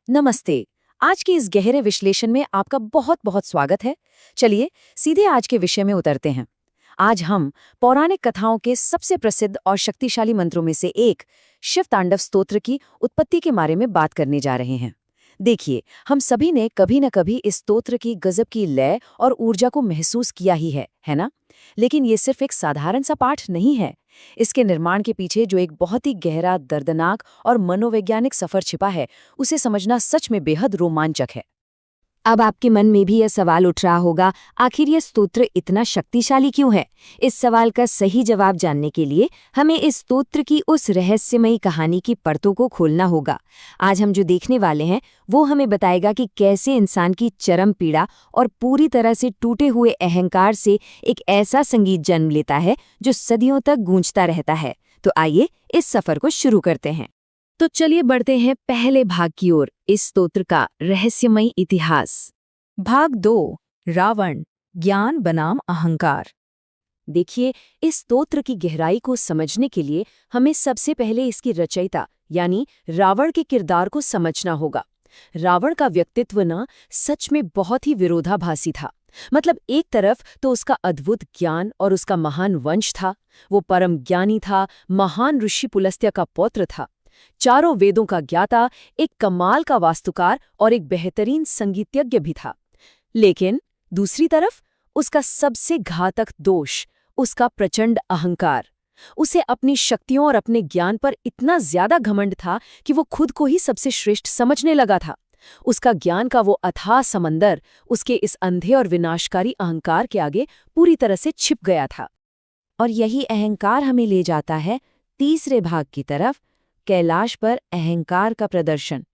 नमस्ते। आज के इस गहरे विश्लेषण में आपका बहुत बहुत स्वागत है। चलिए सीधे आज के विषय में उतरते हैं। आज हम पौराणिक कथाओं के सबसे प्रसिद्ध और शक्तिशाली मंत्रों में से एक शिव तांडव स्तोत्र की उत्पत्ति के बारे में बात करने जा रहे हैं। देखिए, हम सभी ने कभी न कभी इस स्तोत्र की गजब की लय और ऊर्जा को महसूस किया ही है ना? लेकिन ये सिर्फ एक साधारण सा पाठ नहीं है। इसके निर्माण के पीछे जो एक बहुत ही गहरा, दर्दनाक और मनोवैज्ञानिक सफर छिपा है, उसे समझना सच में बेहद रोमांचक है। अब आपके मन में भी यह सवाल उठ रहा होगा, आखिर ये स्तोत्र इतना शक्तिशाली क्यों है? इस सवाल का सही जवाब जानने के लिए हमें इस स्तोत्र की उस रहस्यमयी कहानी की परतों को खोलना होगा। आज हम जो देखने वाले हैं वो हमें बताएगा कि कैसे इंसान की चरम पीड़ा और पूरी तरह से टूटे हुए अहंकार से एक ऐसा संगीत जन्म लेता है जो सदियों तक गूंजता रहता है। तो आइए इस सफर को शुरू करते हैं। तो चलिए बढ़ते हैं पहले भाग की ओर, इस स्तोत्र का रहस्यमयी इतिहास। भाग 2, रावण, ज्ञान बनाम अहंकार। देखिए, इस स्तोत्र की गहराई को समझने के लिए हमें सबसे पहले इसकी रचयिता यानी रावण के किरदार को समझना होगा। रावण का व्यक्तित्व सच में बहुत ही विरोधाभासी था। मतलब एक तरफ तो उसका अद्भुत ज्ञान और उसका महान वंश था, वो परम ज्ञानी था, महान ऋषि पुलस्त्य का पौत्र था, चारों वेदों का ज्ञाता, एक कमाल का वास्तुकार और एक बेहतरीन संगीतज्ञ भी था। लेकिन दूसरी तरफ उसका सबसे घातक दोष, उसका प्रचंड अहंकार। उसे अपनी शक्तियों और अपने ज्ञान पर इतना ज्यादा घमंड था कि वो खुद को ही सबसे श्रेष्ठ समझने लगा था। उसका ज्ञान का वो अथाह समंदर उसके इस अंधे और विनाशकारी अहंकार के आगे पूरी तरह से छिप गया था। और यही अहंकार हमें ले जाता है तीसरे भाग की तरफ, कैलाश पर अहंकार का प्रदर्शन।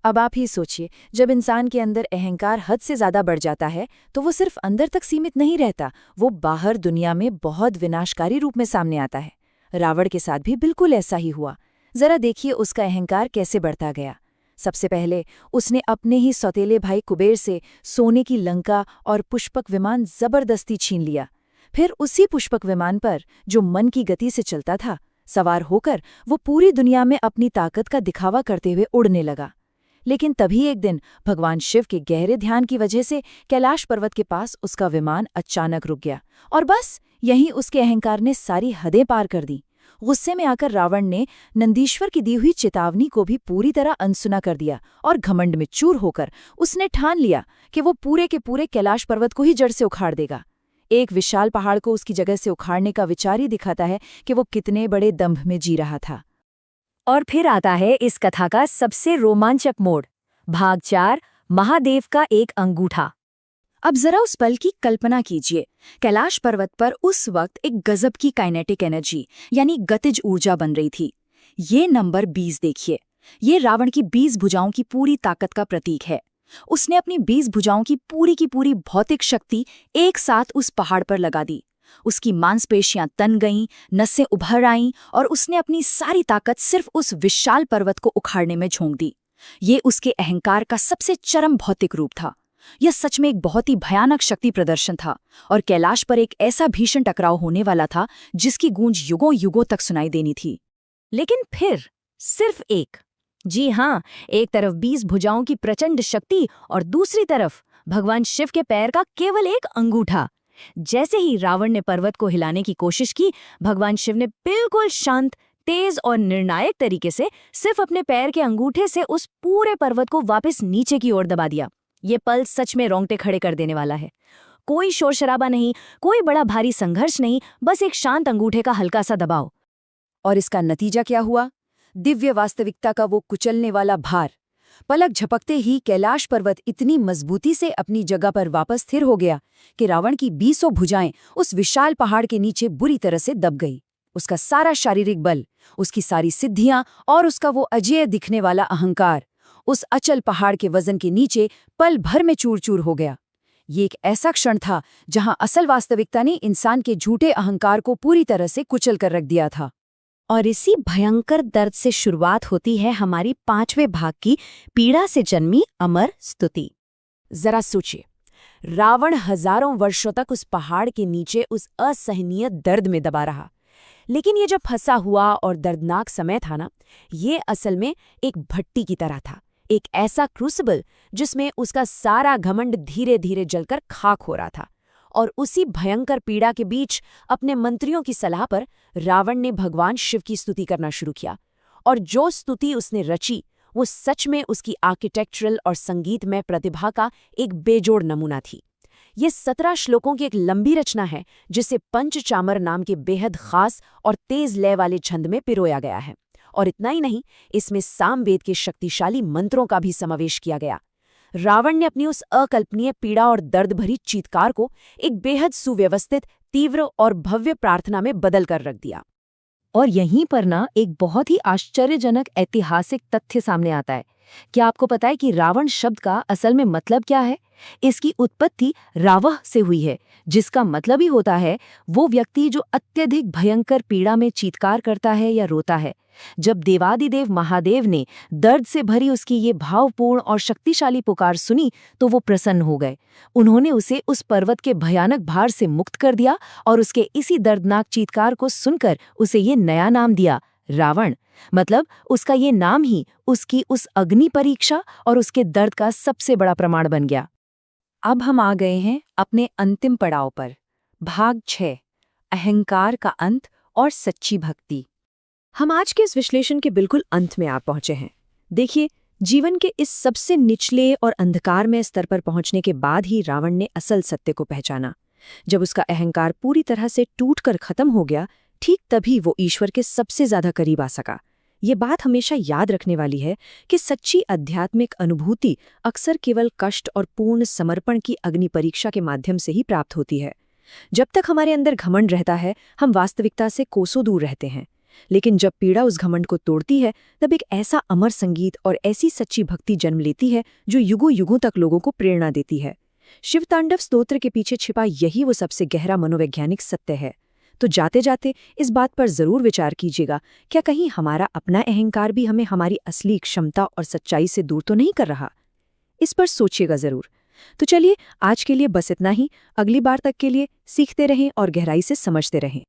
अब आप ही सोचिए, जब इंसान के अंदर अहंकार हद से ज्यादा बढ़ जाता है तो वो सिर्फ अंदर तक सीमित नहीं रहता, वो बाहर दुनिया में बहुत विनाशकारी रूप में सामने आता है। रावण के साथ भी बिल्कुल ऐसा ही हुआ। जरा देखिए उसका अहंकार कैसे बढ़ता गया। सबसे पहले उसने अपने ही सौतेले भाई कुबेर से सोने की लंका और पुष्पक विमान जबरदस्ती छीन लिया। फिर उसी पुष्पक विमान पर, जो मन की गति से चलता था, सवार होकर वो पूरी दुनिया में अपनी ताकत का दिखावा करते हुए उड़ने लगा। लेकिन तभी एक दिन भगवान शिव के गहरे ध्यान की वजह से कैलाश पर्वत के पास उसका विमान अचानक रुक गया और बस यहीं उसके अहंकार ने सारी हदें पार कर दी। गुस्से में आकर रावण ने नंदीश्वर की दी हुई चेतावनी को भी पूरी तरह अनसुना कर दिया और घमंड में चूर होकर उसने ठान लिया कि वो पूरे के पूरे कैलाश पर्वत को ही जड़ से उखाड़ देगा। एक विशाल पहाड़ को उसकी जगह से उखाड़ने का विचार ही दिखाता है कि वो कितने बड़े दंभ में जी रहा था। और फिर आता है इस कथा का सबसे रोमांचक मोड़, भाग 4, महादेव का एक अंगूठा। अब जरा उस पल की कल्पना कीजिए। कैलाश पर्वत पर उस वक्त एक गजब की काइनेटिक एनर्जी यानी गतिज ऊर्जा बन रही थी। ये नंबर 20 देखिए, ये रावण की 20 भुजाओं की पूरी ताकत का प्रतीक है। उसने अपनी 20 भुजाओं की पूरी भौतिक शक्ति एक साथ उस पहाड़ पर लगा दी। उसकी मांसपेशियां तन गईं, नसें उभर आईं और उसने अपनी सारी ताकत सिर्फ उस विशाल पर्वत को उखाड़ने में झोंक दी। ये उसके अहंकार का सबसे चरम भौतिक रूप था। यह सच में एक बहुत ही भयानक शक्ति प्रदर्शन था और कैलाश पर एक ऐसा भीषण टकराव होने वाला था जिसकी गूंज युगों युगों तक सुनाई देनी थी। लेकिन फिर सिर्फ एक, जी हाँ, एक तरफ 20 भुजाओं की प्रचंड शक्ति और दूसरी तरफ भगवान शिव के पैर का केवल एक अंगूठा। जैसे ही रावण ने पर्वत को हिलाने की कोशिश की, भगवान शिव ने बिल्कुल शांत, तेज और निर्णायक तरीके से सिर्फ अपने पैर के अंगूठे से उस पूरे पर्वत को वापस नीचे की ओर दबा दिया। ये पल सच में रोंगटे खड़े कर देने वाला है। कोई शोर शराबा नहीं, कोई बड़ा भारी संघर्ष नहीं, बस एक शांत अंगूठे का हल्का सा दबाव। और इसका नतीजा क्या हुआ? दिव्य वास्तविकता का वो कुचलने वाला भार। पलक झपकते ही कैलाश पर्वत इतनी मजबूती से अपनी जगह पर वापस स्थिर हो गया कि रावण की 20 भुजाएं उस विशाल पहाड़ के नीचे बुरी तरह से दब गई। उसका सारा शारीरिक बल, उसकी सारी सिद्धियां और उसका वो अजेय दिखने वाला अहंकार उस अचल पहाड़ के वजन के नीचे पल भर में चूर चूर हो गया। ये एक ऐसा क्षण था जहां असल वास्तविकता ने इंसान के झूठे अहंकार को पूरी तरह से कुचल कर रख दिया था। और इसी भयंकर दर्द से शुरुआत होती है हमारी 5वें भाग की पीड़ा से जन्मी अमर स्तुति। जरा सोचिए, रावण हजारों वर्षों तक उस पहाड़ के नीचे उस असहनीय दर्द में दबा रहा। लेकिन ये जो फंसा हुआ और दर्दनाक समय था ये असल में एक भट्टी की तरह था, एक ऐसा क्रूसिबल जिसमें उसका सारा घमंड धीरे धीरे जलकर खाक हो रहा था। और उसी भयंकर पीड़ा के बीच अपने मंत्रियों की सलाह पर रावण ने भगवान शिव की स्तुति करना शुरू किया। और जो स्तुति उसने रची वो सच में उसकी आर्किटेक्चरल और संगीतमय प्रतिभा का एक बेजोड़ नमूना थी। ये 17 श्लोकों की एक लंबी रचना है जिसे पंचचामर नाम के बेहद खास और तेज लय वाले छंद में पिरोया गया है। और इतना ही नहीं, इसमें सामवेद के शक्तिशाली मंत्रों का भी समावेश किया गया। रावण ने अपनी उस अकल्पनीय पीड़ा और दर्द भरी चीत्कार को एक बेहद सुव्यवस्थित, तीव्र और भव्य प्रार्थना में बदल कर रख दिया। और यहीं पर ना एक बहुत ही आश्चर्यजनक ऐतिहासिक तथ्य सामने आता है। क्या आपको पता है कि रावण शब्द का असल में मतलब क्या है? इसकी उत्पत्ति रावह से हुई है, जिसका मतलब ही होता है वो व्यक्ति जो अत्यधिक भयंकर पीड़ा में चीत्कार करता है या रोता है। जब देवादिदेव महादेव ने दर्द से भरी उसकी ये भावपूर्ण और शक्तिशाली पुकार सुनी तो वो प्रसन्न हो गए। उन्होंने उसे उस पर्वत के भयानक भार से मुक्त कर दिया और उसके इसी दर्दनाक चीत्कार को सुनकर उसे ये नया नाम दिया, रावण। मतलब उसका ये नाम ही उसकी उस अग्नि परीक्षा और उसके दर्द का सबसे बड़ा प्रमाण बन गया। अब हम आ गए हैं अपने अंतिम पड़ाव पर, भाग 6, अहंकार का अंत और सच्ची भक्ति। हम आज के इस विश्लेषण के बिल्कुल अंत में आ पहुंचे हैं। देखिए, जीवन के इस सबसे निचले और अंधकारमय स्तर पर पहुंचने के बाद ही रावण ने असल सत्य को पहचाना। जब उसका अहंकार पूरी तरह से टूटकर खत्म हो गया, ठीक तभी वो ईश्वर के सबसे ज्यादा करीब आ सका। ये बात हमेशा याद रखने वाली है कि सच्ची आध्यात्मिक अनुभूति अक्सर केवल कष्ट और पूर्ण समर्पण की अग्नि परीक्षा के माध्यम से ही प्राप्त होती है। जब तक हमारे अंदर घमंड रहता है, हम वास्तविकता से कोसों दूर रहते हैं। लेकिन जब पीड़ा उस घमंड को तोड़ती है, तब एक ऐसा अमर संगीत और ऐसी सच्ची भक्ति जन्म लेती है जो युगों युगों तक लोगों को प्रेरणा देती है। शिवतांडव स्तोत्र के पीछे छिपा यही वो सबसे गहरा मनोवैज्ञानिक सत्य है। तो जाते जाते इस बात पर जरूर विचार कीजिएगा, क्या कहीं हमारा अपना अहंकार भी हमें हमारी असली क्षमता और सच्चाई से दूर तो नहीं कर रहा? इस पर सोचिएगा जरूर। तो चलिए, आज के लिए बस इतना ही। अगली बार तक के लिए सीखते रहें और गहराई से समझते रहें।